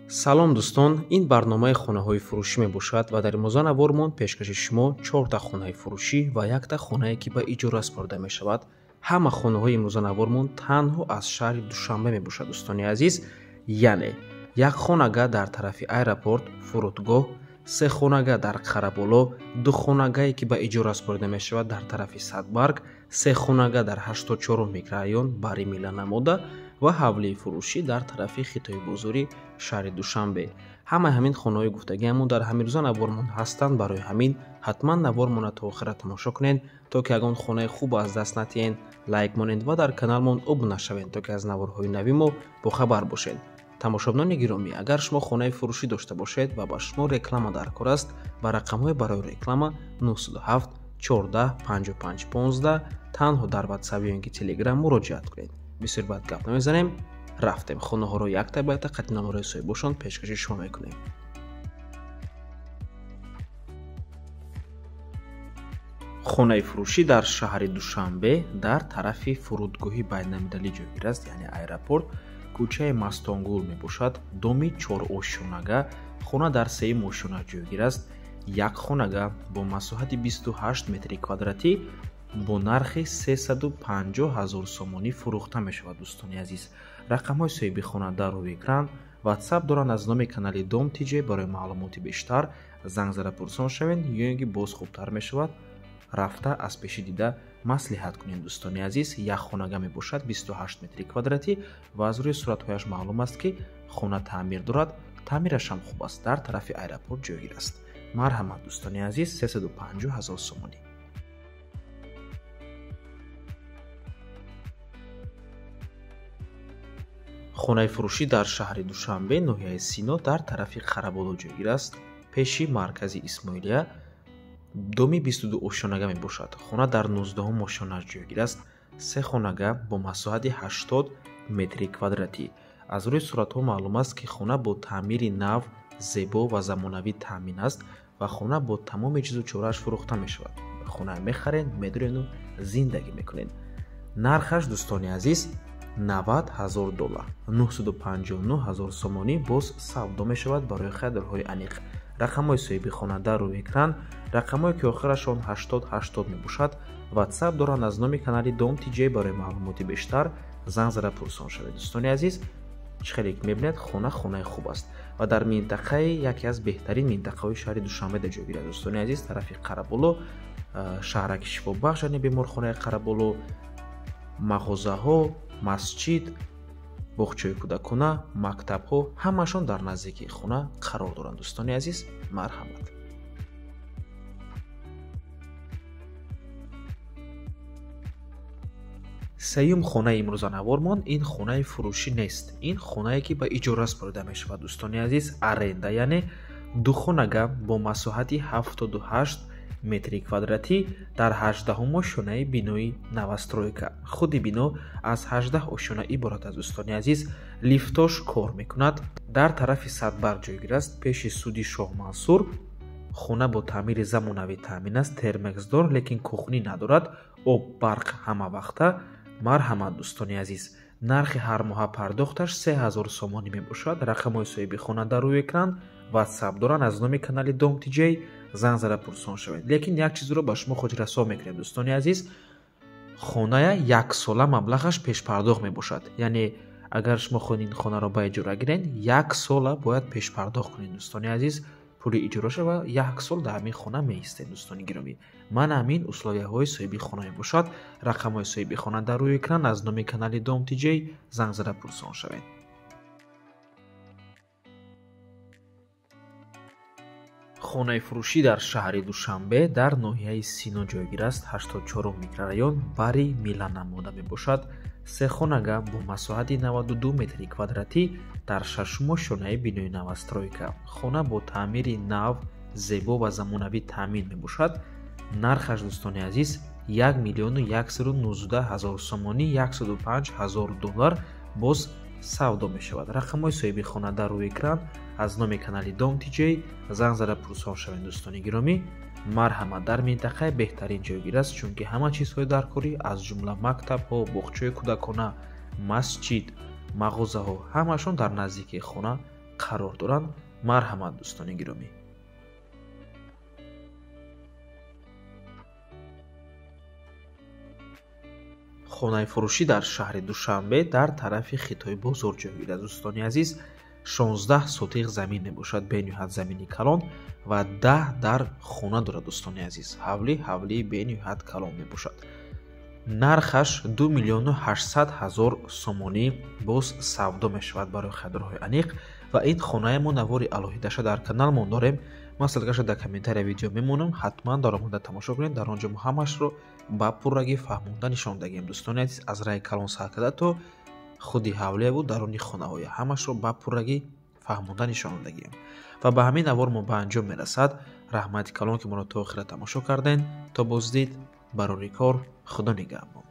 салом дӯстон, ин барномаи хонаҳои фурӯшӣ мебошад ва дар имрӯза навормон пешкаши шумо 4 хонаи фурӯшӣ ва 1 хонае ки ба иҷора спорда мешавад. Ҳама хонаҳои имрӯза навормон танҳо аз шаҳри Душанбе мебошад дӯстони азиз, яъне 1 хонага дар тарафи аэропорт, фурудгоҳ, 3 хонага дар Қараболо, 2 хонагае ки ба иҷора спорда мешавад дар тарафи Садбарг, 3 хонага дар 84 микрорайон Бари Милла Намода ва ҳавлии фурӯшӣ дар тарафи Хитои Бузури шаҳри Душанбе. Ҳамаи ҳамин хонаҳои гуфтагиамон дар ҳамирӯза навормон ҳастанд. Барои ҳамин ҳатман навормона то охира тамошо кунед, то ки ягон хонаи хуб аз даст натиҳен, лайк монед ва дар каналмон обуна шавед, то ки аз наворҳои нави мо бохабар бошед. Тамошобинони гиромӣ, агар шумо хонаи фурӯшӣ дошта бошед ва ба шумо реклама дар кор аст, ба рақамҳои барои реклама 907 14 55 15 танҳо дар WhatsApp ё ин ки Telegram муроҷиат кунед. бисёр баъд гап намезанем, рафтем хонаҳоро якта ба якта қадди номарои соҳибошон пешкаши шумо мекунем. хонаи фурӯшӣ дар шаҳри Душанбе дар тарафи фурудгоҳи байналмилалӣ ҷойгир аст, яъне аэропорт, кӯчаи Мастонгул мебошад. доми 4 ошёнага, хона дар 3 ошёна ҷойгир аст. 1 хонага бо масоҳати 28 метри квадратӣ бо нархи 350 000 сомонӣ фурӯхта мешавад дӯстони азиз. рақамҳои соҳиби хона дар рӯи экран, WhatsApp доранд. аз номи канали Дом TJ барои маълумоти бештар занг зада пурсон шавед ё ин ки боз хубтар мешавад рафта аз пеши дида маслиҳат кунед дӯстони азиз. 1 хонага мебошад 28 метри квадратӣ ва аз рӯи суратҳояш маълум аст ки хона таъмир дорад. таъмираш ҳам хуб аст, дар тарафи аэропорт ҷойгир аст. марҳамат дӯстони азиз, 350 000 сомонӣ. хонаи фурӯшӣ дар шаҳри Душанбе, ноҳияи Сино, дар тарафи Қараболо ҷойгир аст, пеши маркази Исмоилия. доми 22 ошёнага мебошад. хона дар 19 ошёна ҷойгир аст. 3 хонага бо масоҳати 80 метри квадратӣ. аз рӯи суратҳо маълум аст ки хона бо таъмири нав, зебо ва замонавӣ таъмин аст ва хона бо тамоми чизу чорааш фурӯхта мешавад. хона мехаред, медурену зиндагӣ мекунед. нархаш дӯстони азиз $90,000, 959 000 сомонӣ боз савдо мешавад барои харидорҳои аниқ. рақамҳои соҳиби хона дар рӯи экран, рақамҳое ки охирашон 80 мебошад. WhatsApp доранд. аз номи канали Дом TJ барои маълумоти бештар занг зада пурсон шавед дӯстони азиз. хеле мебинед хонаи хуб аст ва дар минтақаи яке аз беҳтарин минтақаҳои шаҳри Душанбе ҷойгир аст дӯстони азиз. тарафи Қараболо, шаҳраки шифобахш, яъне беморхонаи Қараболо, мағозаҳо, масҷид, боғчаи кӯдакона, мактабҳо ҳамаашон дар наздикии хона қарор доранд дӯстони азиз. марҳамат. сеюм хонаи имрӯза навормон, ин хонаи фурӯшӣ нест. ин хонае ки ба иҷора спорида мешавад дӯстони азиз, аренда, яъне 2 хонага бо масоҳати 78 метри квадратӣ дар 18 ошёнаи бинои новостройка. худи бино аз 18 ошёна иборат аст дӯстони азиз. лифтош кор мекунад. дар тарафи Садбарг ҷойгир аст, пеши суди Шоҳ Мансур. хона бо таъмири замонавӣ таъмин аст, термексдор, лекин кухнӣ надорад. об, барқ ҳамавақта. марҳамат дӯстони азиз, нархи ҳар моҳа пардохташ 3000 сомонӣ мебошад. рақамҳои соҳиби хона дар рӯи экран. WhatsApp доранд. аз номи канали Дом TJ занг зада пурсон шавед. лекин як чизро ба шумо хотиррасо мекунем дӯстони азиз, хоная 1 сола маблағаш пешпардохт мебошад. яъне агар шумо хоҳед ин хонаро ба иҷора гиред, 1 сола бояд пешпардохт кунед дӯстони азиз. пули иҷораша ва 1 сол дар ҳамин хона меистед дӯстони гиромӣ. мана ҳамин условияҳои соҳиби хона мебошад. рақамҳои соҳиби хона дар рӯи экран. аз номи канали Дом TJ занг зада пурсон шавед. хонаи фурӯшӣ дар шаҳри Душанбе дар ноҳияи Сино ҷойгир аст. 84 микрорайон Бари Милла Намода мебошад. 3 хонага бо масоҳати 92 метри квадратӣ дар 6 ошёнаи бинои новостройка. хона бо таъмири нав, зебо ва замонавӣ таъмин мебошад. нархаш дӯстони азиз $1,119 000 сомонӣ, $105,000 боз савдо мешавад. рақамҳои соҳиби хона дар рӯи экран. аз номи канали Дом TJ занг зада пурсон шавед дӯстони гиромӣ. марҳамат, дар минтақаи беҳтарин ҷойгир аст, чунки ҳама чизҳои даркорӣ аз ҷумла мактабҳо, боғчаи кӯдакона, масҷид, мағозаҳо ҳамаашон дар наздикии хона қарор доранд. марҳамат дӯстони гиромӣ. хонаи фурӯшӣ дар шаҳри Душанбе дар тарафи хитои бозор ҷойгир аст. дӯстони азиз, 16 сотиқ замин мебошад, бениҳоят замини калон ва 10 дар хона дорад. дӯстони азиз, ҳавлии бениҳоят калон мебошад. нархаш 2 миллиону 800 ҳазор сомонӣ боз савдо мешавад барои харидорҳои аниқ. ва ин хонаи мо навори алоҳидаша дар каналмон дорем. ман ссилкаша дар комментария видео мемонам, ҳатман даромада тамошо кунед. дар он ҷо мо ҳамашро ба пуррагӣ фаҳмонда нишон дагем. дӯстони азиз, аз раи калон сар карда то худи ҳавлияву даруни хонаҳоя ҳамашро ба пуррагӣ фаҳмонда нишон дагем. ва ба ҳамин навор мо ба анҷом мерасад. раҳмати калон ки моро то охира тамошо кардем. то боздид барори кор. худо нигаҳбон.